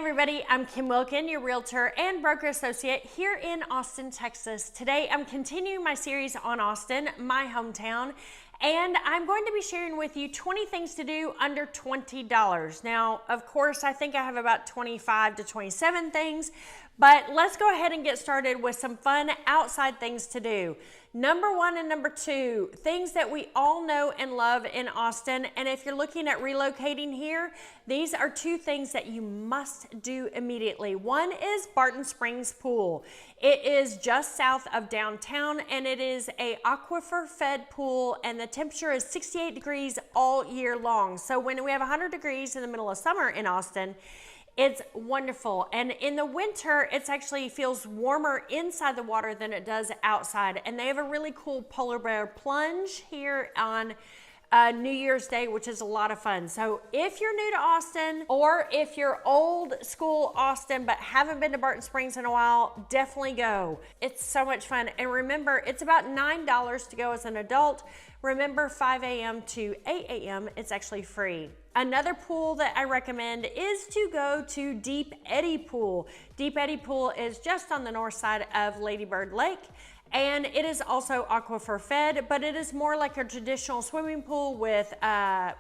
everybody, I'm Kim Wilkin, your realtor and broker associate here in Austin, Texas. Today I'm continuing my series on Austin, my hometown, and I'm going to be sharing with you 20 things to do under $20. Now, of course, I think I have about 25 to 27 things, but let's go ahead and get started with some fun outside things to do. Number one and number two, things that we all know and love in Austin. And if you're looking at relocating here, these are two things that you must do immediately. One is Barton Springs Pool. It is just south of downtown and it is a aquifer fed pool and the temperature is 68 degrees all year long. So when we have 100 degrees in the middle of summer in Austin, it's wonderful. And in the winter, it actually feels warmer inside the water than it does outside. And they have a really cool polar bear plunge here on New Year's Day, which is a lot of fun. So if you're new to Austin or if you're old school Austin but haven't been to Barton Springs in a while, definitely go. It's so much fun. And remember, it's about $9 to go as an adult. Remember, 5 a.m. to 8 a.m. it's actually free. Another pool that I recommend is to go to Deep Eddy Pool. Deep Eddy Pool is just on the north side of Lady Bird Lake. And it is also aquifer fed, but it is more like a traditional swimming pool with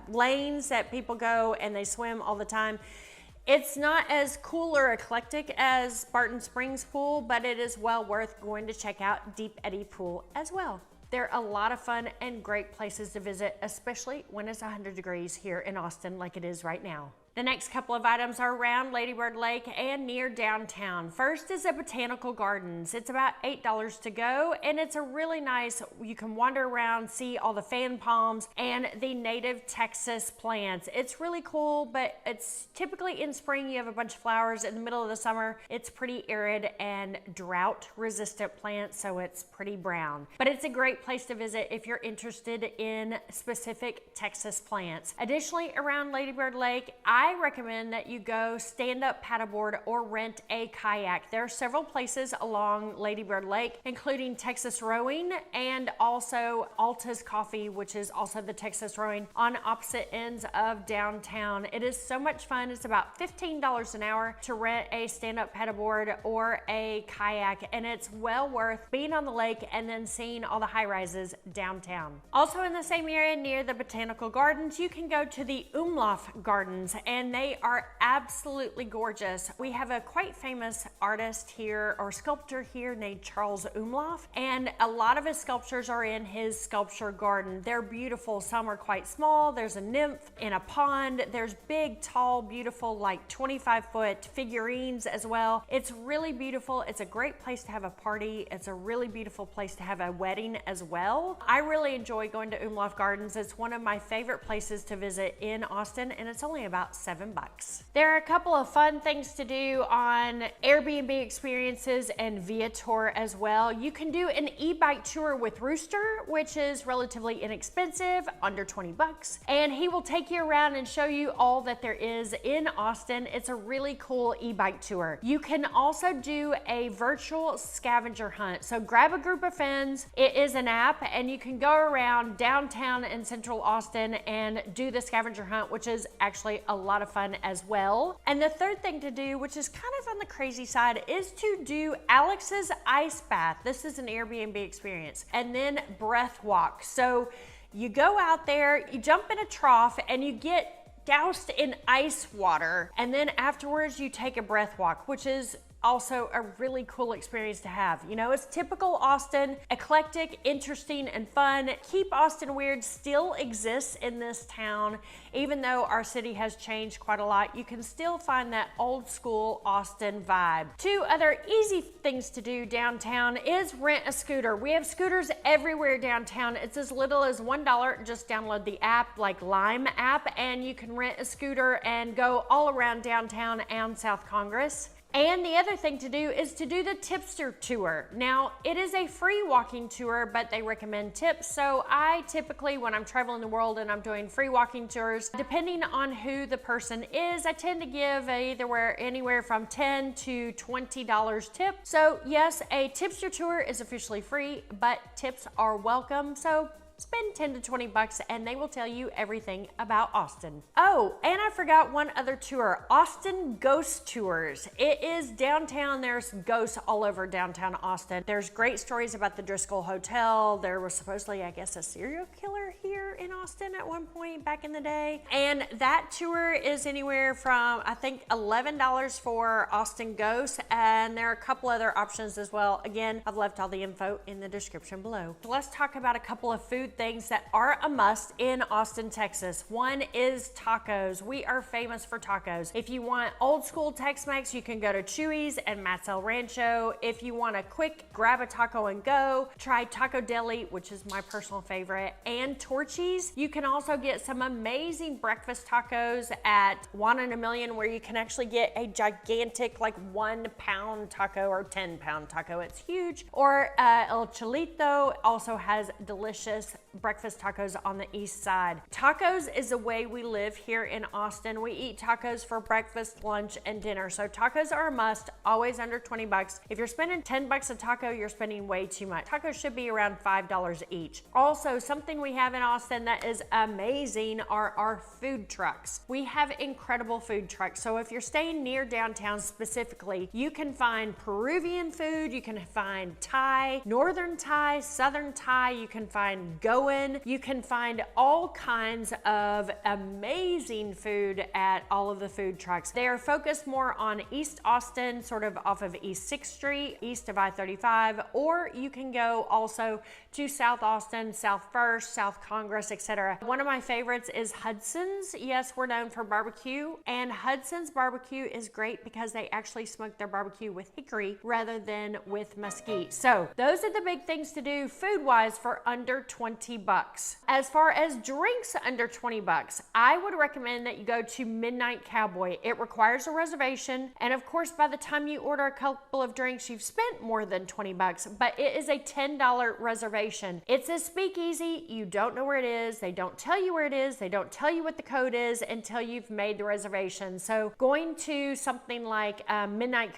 lanes that people go and they swim all the time. It's not as cool or eclectic as Barton Springs Pool, but it is well worth going to check out Deep Eddy Pool as well. They're a lot of fun and great places to visit, especially when it's 100 degrees here in Austin like it is right now. The next couple of items are around Lady Bird Lake and near downtown. First is the Botanical Gardens. It's about $8 to go and it's a really nice, you can wander around, see all the fan palms and the native Texas plants. It's really cool, but it's typically in spring you have a bunch of flowers. In the middle of the summer, it's pretty arid and drought resistant plants, so it's pretty brown. But it's a great place to visit if you're interested in specific Texas plants. Additionally, around Lady Bird Lake, I recommend that you go stand up paddleboard or rent a kayak. There are several places along Lady Bird Lake, including Texas Rowing and also Alta's Coffee, which is also the Texas Rowing on opposite ends of downtown. It is so much fun. It's about $15 an hour to rent a stand up paddleboard or a kayak, and it's well worth being on the lake and then seeing all the high rises downtown. Also in the same area near the Botanical Gardens, you can go to the Umlauf Gardens, and they are absolutely gorgeous. We have a quite famous artist here or sculptor here named Charles Umlauf, and a lot of his sculptures are in his sculpture garden. They're beautiful. Some are quite small. There's a nymph in a pond. There's big, tall, beautiful, like 25-foot figurines as well. It's really beautiful. It's a great place to have a party. It's a really beautiful place to have a wedding as well. I really enjoy going to Umlauf Gardens. It's one of my favorite places to visit in Austin, and it's only about $7. There are a couple of fun things to do on Airbnb experiences and Viator as well. You can do an e-bike tour with Rooster, which is relatively inexpensive, under 20 bucks, and he will take you around and show you all that there is in Austin. It's a really cool e-bike tour. You can also do a virtual scavenger hunt. So grab a group of friends. It is an app and you can go around downtown and central Austin and do the scavenger hunt, which is actually a lot of fun as well. And the third thing to do, which is kind of on the crazy side, is to do Alex's ice bath. This is an Airbnb experience. And then breath walk. So you go out there, you jump in a trough and you get doused in ice water. And then afterwards you take a breath walk, which is also a really cool experience to have. You know, it's typical Austin, eclectic, interesting, and fun. Keep Austin Weird still exists in this town. Even though our city has changed quite a lot, you can still find that old school Austin vibe. Two other easy things to do downtown is rent a scooter. We have scooters everywhere downtown. It's as little as $1. Just download the app, like Lime app, and you can rent a scooter and go all around downtown and South Congress. And the other thing to do is to do the tipster tour. Now, it is a free walking tour, but they recommend tips. So I typically, when I'm traveling the world and I'm doing free walking tours, depending on who the person is, I tend to give anywhere from $10 to $20 tip. So yes, a tipster tour is officially free, but tips are welcome. So spend 10 to 20 bucks and they will tell you everything about Austin. Oh, and I forgot one other tour, Austin Ghost Tours. It is downtown. There's ghosts all over downtown Austin. There's great stories about the Driscoll Hotel. There was supposedly, I guess, a serial killer here in Austin at one point back in the day. And that tour is anywhere from, I think, $11 for Austin Ghosts, and there are a couple other options as well. Again, I've left all the info in the description below. So let's talk about a couple of food things that are a must in Austin, Texas. One is tacos. We are famous for tacos. If you want old school Tex-Mex, you can go to Chuy's and Matt's El Rancho. If you want a quick grab a taco and go, try Taco Deli, which is my personal favorite, and Torchy's. You can also get some amazing breakfast tacos at One in a Million, where you can actually get a gigantic, like 1 pound taco or 10 pound taco. It's huge. Or El Cholito also has delicious breakfast tacos on the east side. Tacos is the way we live here in Austin. We eat tacos for breakfast, lunch, and dinner. So tacos are a must, always under 20 bucks. If you're spending 10 bucks a taco, you're spending way too much. Tacos should be around $5 each. Also, something we have in Austin that is amazing are our food trucks. We have incredible food trucks. So if you're staying near downtown specifically, you can find Peruvian food, you can find Thai, Northern Thai, Southern Thai, you can find Goan, you can find all kinds of amazing food at all of the food trucks. They are focused more on East Austin, sort of off of East 6th Street, east of I-35, or you can go also to South Austin, South First, South Congress, etc. One of my favorites is Hudson's. Yes, we're known for barbecue, and Hudson's barbecue is great because they actually smoke their barbecue with hickory rather than with mesquite. So those are the big things to do food-wise for under 20 bucks. As far as drinks under 20 bucks, I would recommend that you go to Midnight Cowboy. It requires a reservation, and of course, by the time you order a couple of drinks, you've spent more than 20 bucks, but it is a $10 reservation. It's a speakeasy. You don't know where it is. They don't tell you where it is. They don't tell you what the code is until you've made the reservation. So going to something like Midnight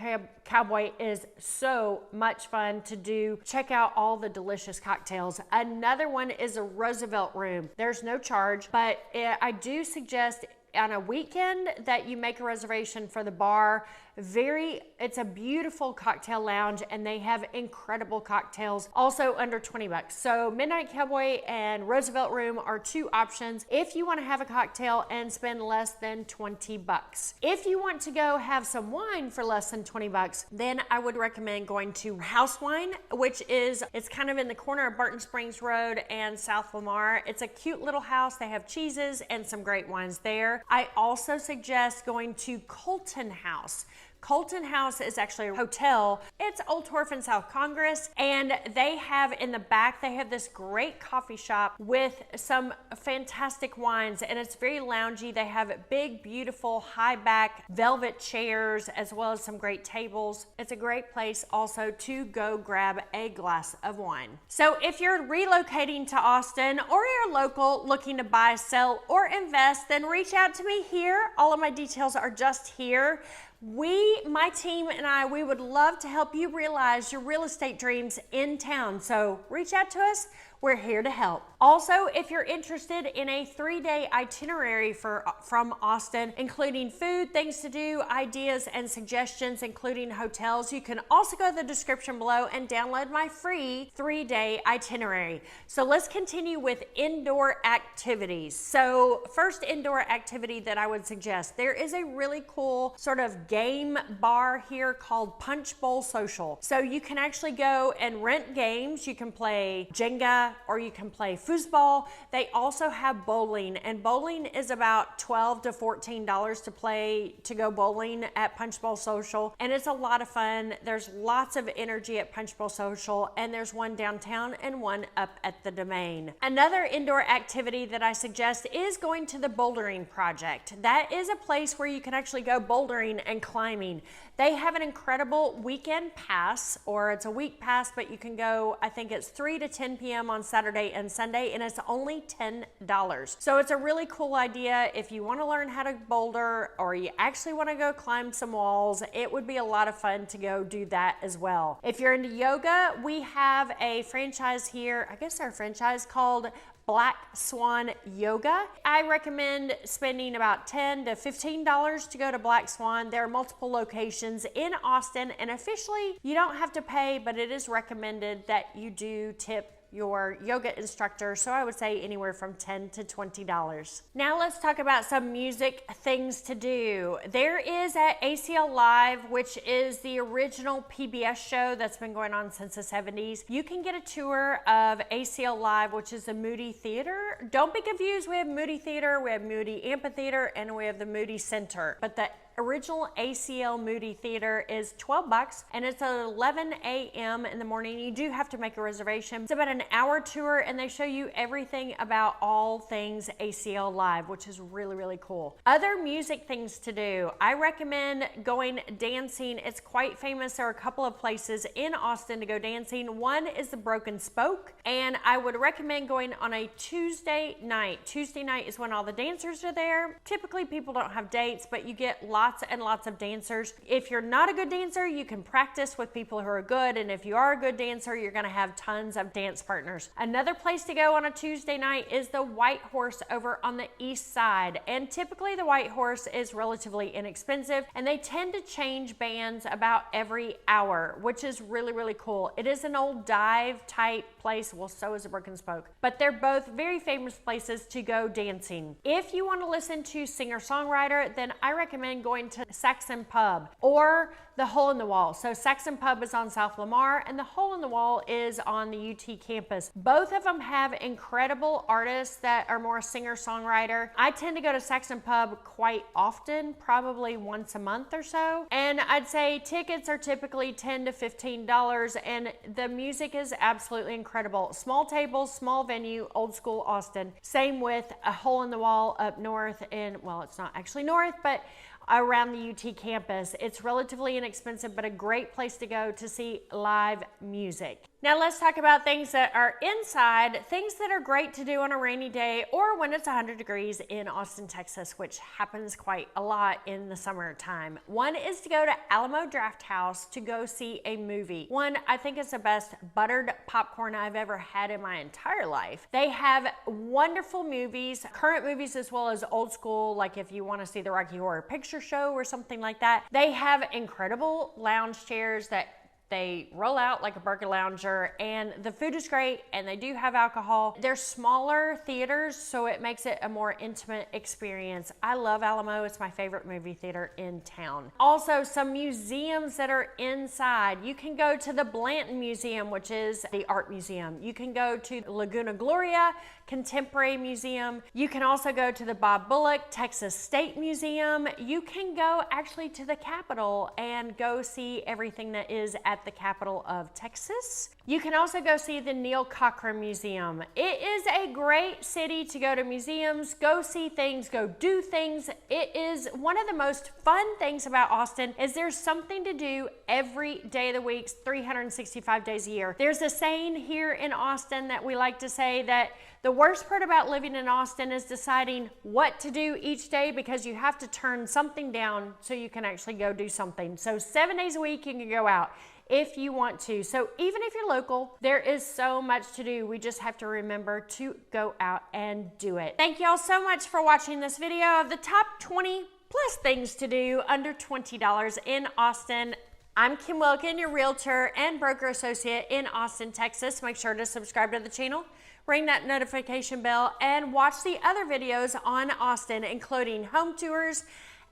Cowboy is so much fun to do. Check out all the delicious cocktails. Another one is a Roosevelt Room. There's no charge, but I do suggest on a weekend that you make a reservation for the bar. It's a beautiful cocktail lounge, and they have incredible cocktails, also under 20 bucks. So Midnight Cowboy and Roosevelt Room are two options if you want to have a cocktail and spend less than 20 bucks. If you want to go have some wine for less than 20 bucks, then I would recommend going to House Wine, it's kind of in the corner of Barton Springs Road and South Lamar. It's a cute little house. They have cheeses and some great wines there. I also suggest going to Colton House. Colton House is actually a hotel. It's Old Torf in South Congress, and they have in the back, they have this great coffee shop with some fantastic wines, and it's very loungy. They have big, beautiful, high back velvet chairs, as well as some great tables. It's a great place also to go grab a glass of wine. So if you're relocating to Austin or you're local looking to buy, sell, or invest, then reach out to me here. All of my details are just here. My team and I, we would love to help you realize your real estate dreams in town. So reach out to us. We're here to help. Also, if you're interested in a 3-day itinerary from Austin, including food, things to do, ideas, and suggestions, including hotels, you can also go to the description below and download my free 3-day itinerary. So let's continue with indoor activities. So first indoor activity that I would suggest, there is a really cool sort of game bar here called Punch Bowl Social. So you can actually go and rent games. You can play Jenga, or you can play foosball. They also have bowling, and bowling is about $12 to $14 to go bowling at Punch Bowl Social, and it's a lot of fun. There's lots of energy at Punch Bowl Social, and there's one downtown and one up at the Domain. Another indoor activity that I suggest is going to the Bouldering Project. That is a place where you can actually go bouldering and climbing. They have an incredible weekend pass, or it's a week pass, but you can go, I think it's 3 to 10 p.m. on on Saturday and Sunday, and it's only $10. So it's a really cool idea if you want to learn how to boulder or you actually want to go climb some walls. It would be a lot of fun to go do that as well. If you're into yoga, we have a franchise here, I guess our franchise called Black Swan Yoga. I recommend spending about $10 to $15 to go to Black Swan. There are multiple locations in Austin, and officially you don't have to pay, but it is recommended that you do tip your yoga instructor, so I would say anywhere from $10 to $20. Now let's talk about some music things to do. There is at ACL Live, which is the original PBS show that's been going on since the 70s. You can get a tour of ACL Live, which is the Moody Theater. Don't be confused, we have Moody Theater, we have Moody Amphitheater, and we have the Moody Center. But the original ACL Moody Theater is $12 and it's at 11 a.m. in the morning. You do have to make a reservation. It's about an hour tour and they show you everything about all things ACL Live, which is really, really cool. Other music things to do. I recommend going dancing. It's quite famous. There are a couple of places in Austin to go dancing. One is the Broken Spoke, and I would recommend going on a Tuesday night. Tuesday night is when all the dancers are there. Typically people don't have dates, but you get lots and lots of dancers. If you're not a good dancer, you can practice with people who are good, and if you are a good dancer, you're gonna have tons of dance partners. Another place to go on a Tuesday night is the White Horse over on the east side, and typically the White Horse is relatively inexpensive, and they tend to change bands about every hour, which is really, really cool. It is an old dive type place, well, so is a Broken Spoke, but they're both very famous places to go dancing. If you want to listen to singer-songwriter, then I recommend going to Saxon Pub or the Hole in the Wall. So Saxon Pub is on South Lamar and the Hole in the Wall is on the UT campus. Both of them have incredible artists that are more singer-songwriter. I tend to go to Saxon Pub quite often, probably once a month or so. And I'd say tickets are typically $10 to $15 and the music is absolutely incredible. Small tables, small venue, old school Austin. Same with a Hole in the Wall up north in, well, it's not actually north, but around the UT campus. It's relatively inexpensive, but a great place to go to see live music. Now let's talk about things that are inside, things that are great to do on a rainy day or when it's 100 degrees in Austin, Texas, which happens quite a lot in the summertime. One is to go to Alamo Drafthouse to go see a movie. One, I think is the best buttered popcorn I've ever had in my entire life. They have wonderful movies, current movies as well as old school, like if you want to see the Rocky Horror Picture Show or something like that. They have incredible lounge chairs that they roll out like a burger lounger, and the food is great, and they do have alcohol. They're smaller theaters, so it makes it a more intimate experience. I love Alamo. It's my favorite movie theater in town. Also, some museums that are inside. You can go to the Blanton Museum, which is the art museum. You can go to Laguna Gloria Contemporary Museum. You can also go to the Bob Bullock Texas State Museum. You can go actually to the Capitol and go see everything that is at the Capitol of Texas. You can also go see the Neil Cochran Museum. It is a great city to go to museums, go see things, go do things. It is one of the most fun things about Austin is there's something to do every day of the week, 365 days a year. There's a saying here in Austin that we like to say that the worst part about living in Austin is deciding what to do each day because you have to turn something down so you can actually go do something. So 7 days a week you can go out if you want to. So even if you're local, there is so much to do. We just have to remember to go out and do it. Thank you all so much for watching this video of the top 20 plus things to do under $20 in Austin. I'm Kim Wilkin, your realtor and broker associate in Austin, Texas. Make sure to subscribe to the channel, ring that notification bell, and watch the other videos on Austin, including home tours,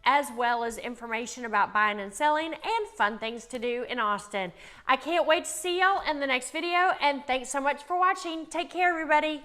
as well as information about buying and selling and fun things to do in Austin. I can't wait to see y'all in the next video, and thanks so much for watching. Take care, everybody.